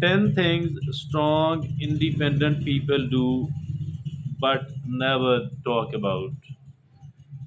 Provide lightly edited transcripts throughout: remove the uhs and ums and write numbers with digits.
10 things strong independent people do but never talk about।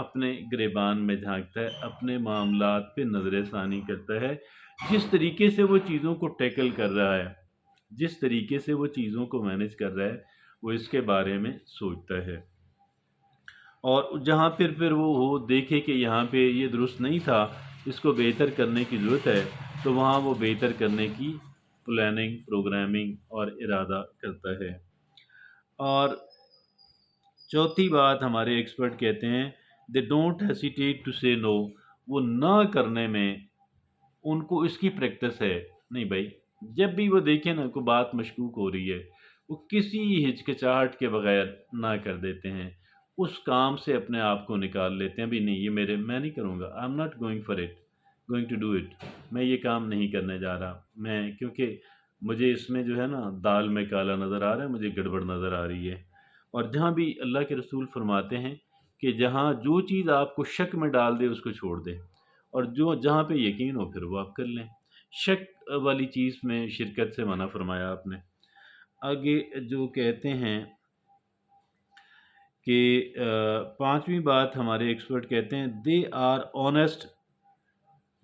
اپنے گریبان میں جھانکتا ہے، اپنے معاملات پہ نظر ثانی کرتا ہے، جس طریقے سے وہ چیزوں کو ٹیکل کر رہا ہے، جس طریقے سے وہ چیزوں کو مینج کر رہا ہے، وہ اس کے بارے میں سوچتا ہے۔ اور جہاں پھر وہ دیکھے کہ یہاں پہ یہ درست نہیں تھا، اس کو بہتر کرنے کی ضرورت ہے، تو وہاں وہ بہتر کرنے کی پلاننگ، پروگرامنگ اور ارادہ کرتا ہے۔ اور چوتھی بات ہمارے ایکسپرٹ کہتے ہیں دے ڈونٹ ہیسیٹیٹ ٹو سے نو، وہ نہ کرنے میں ان کو اس کی پریکٹس ہے۔ نہیں بھائی، جب بھی وہ دیکھیں نا کوئی بات مشکوک ہو رہی ہے، وہ کسی ہچکچاہٹ کے بغیر نہ کر دیتے ہیں، اس کام سے اپنے آپ کو نکال لیتے ہیں، بھی نہیں یہ میں نہیں کروں گا، I am not going for it, going to do it, میں یہ کام نہیں کرنے جا رہا، کیونکہ مجھے اس میں جو ہے نا دال میں کالا نظر آ رہا ہے، مجھے گڑبڑ نظر آ رہی ہے۔ اور جہاں بھی اللہ کے رسول فرماتے ہیں کہ جہاں جو چیز آپ کو شک میں ڈال دے اس کو چھوڑ دے، اور جہاں پہ یقین ہو پھر وہ آپ کر لیں۔ شک والی چیز میں شرکت سے منع فرمایا آپ نے۔ آگے جو کہتے ہیں کہ پانچویں بات ہمارے ایکسپرٹ کہتے ہیں دے آر آنیسٹ،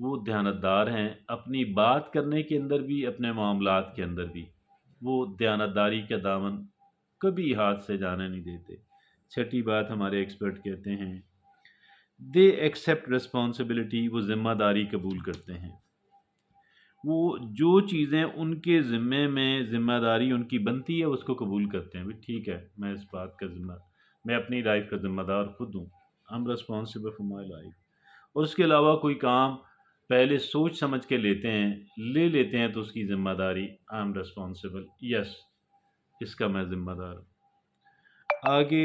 وہ دیانتدار ہیں اپنی بات کرنے کے اندر بھی، اپنے معاملات کے اندر بھی، وہ دیانتداری کا دامن کبھی ہاتھ سے جانے نہیں دیتے۔ چھٹی بات ہمارے ایکسپرٹ کہتے ہیں دے ایکسیپٹ ریسپانسبلٹی، وہ ذمہ داری قبول کرتے ہیں، وہ جو چیزیں ان کے ذمے میں ذمہ داری ان کی بنتی ہے اس کو قبول کرتے ہیں، بھی ٹھیک ہے میں اس بات کا میں اپنی لائف کا ذمہ دار خود ہوں، I am responsible for my life. اور اس کے علاوہ کوئی کام پہلے سوچ سمجھ کے لے لیتے ہیں تو اس کی ذمہ داری آئی ایم ریسپانسبل، یس اس کا میں ذمہ دار ہوں۔ آگے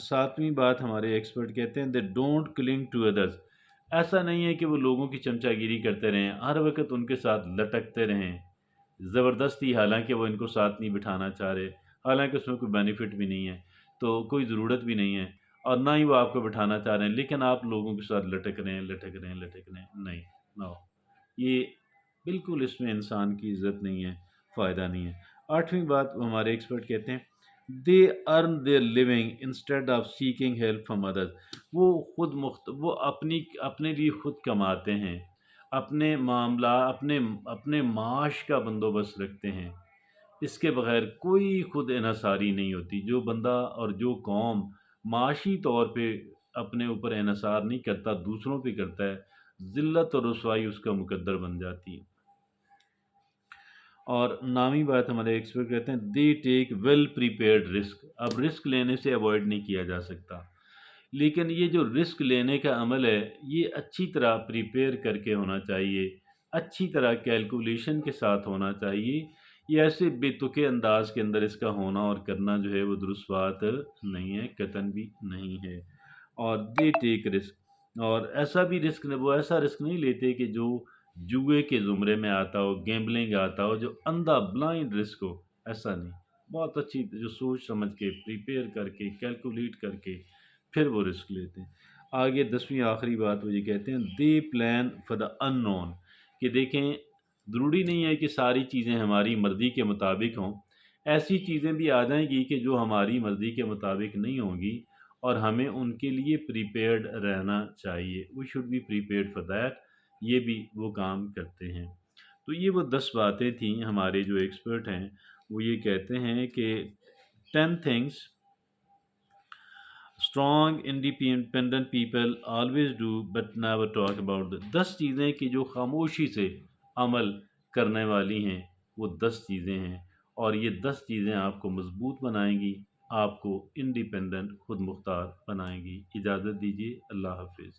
ساتویں بات ہمارے ایکسپرٹ کہتے ہیں they don't cling to others, ایسا نہیں ہے کہ وہ لوگوں کی چمچہ گیری کرتے رہیں، ہر وقت ان کے ساتھ لٹکتے رہیں زبردستی، حالانکہ وہ ان کو ساتھ نہیں بٹھانا چاہ رہے، حالانکہ اس میں کوئی بینیفٹ بھی نہیں ہے، تو کوئی ضرورت بھی نہیں ہے، اور نہ ہی وہ آپ کو بٹھانا چاہ رہے ہیں، لیکن آپ لوگوں کے ساتھ لٹک رہے ہیں، نہیں، نو، یہ بالکل اس میں انسان کی عزت نہیں ہے، فائدہ نہیں ہے۔ آٹھویں بات ہمارے ایکسپرٹ کہتے ہیں they earn their living instead of seeking help from others, وہ اپنے لیے خود کماتے ہیں، اپنے معاملہ اپنے معاش کا بندوبست رکھتے ہیں، اس کے بغیر کوئی خود انحصاری نہیں ہوتی۔ جو بندہ اور جو قوم معاشی طور پہ اپنے اوپر انحصار نہیں کرتا، دوسروں پہ کرتا ہے، ذلت اور رسوائی اس کا مقدر بن جاتی ہے۔ اور نامی بات ہمارے ایکسپرٹ کہتے ہیں دے ٹیک ویل پریپیئرڈ رسک، اب رسک لینے سے اوائڈ نہیں کیا جا سکتا، لیکن یہ جو رسک لینے کا عمل ہے یہ اچھی طرح پریپیئر کر کے ہونا چاہیے، اچھی طرح کیلکولیشن کے ساتھ ہونا چاہیے، یہ ایسے بے تکے انداز کے اندر اس کا ہونا اور کرنا جو ہے وہ درست بات نہیں ہے، قطعاً بھی نہیں ہے۔ اور دے ٹیک رسک، اور وہ ایسا رسک نہیں لیتے کہ جو جوئے کے زمرے میں آتا ہو، گیمبلنگ آتا ہو، جو اندھا بلائنڈ رسک ہو، ایسا نہیں، بہت اچھی جو سوچ سمجھ کے پریپیئر کر کے کیلکولیٹ کر کے پھر وہ رسک لیتے ہیں۔ آگے 10ویں آخری بات وہ یہ کہتے ہیں دے پلان فار دا ان نون، کہ دیکھیں ضروری نہیں ہے کہ ساری چیزیں ہماری مرضی کے مطابق ہوں، ایسی چیزیں بھی آ جائیں گی کہ جو ہماری مرضی کے مطابق نہیں ہوں گی، اور ہمیں ان کے لیے پریپیئرڈ رہنا چاہیے، we should be prepared for that, یہ بھی وہ کام کرتے ہیں۔ تو یہ وہ 10 باتیں تھیں، ہمارے جو ایکسپرٹ ہیں وہ یہ کہتے ہیں کہ 10 things strong independent people always do but never talk about 10 چیزیں کہ جو خاموشی سے عمل کرنے والی ہیں، وہ 10 چیزیں ہیں، اور یہ 10 چیزیں آپ کو مضبوط بنائیں گی، آپ کو انڈیپینڈنٹ خود مختار بنائیں گی۔ اجازت دیجیے، اللہ حافظ۔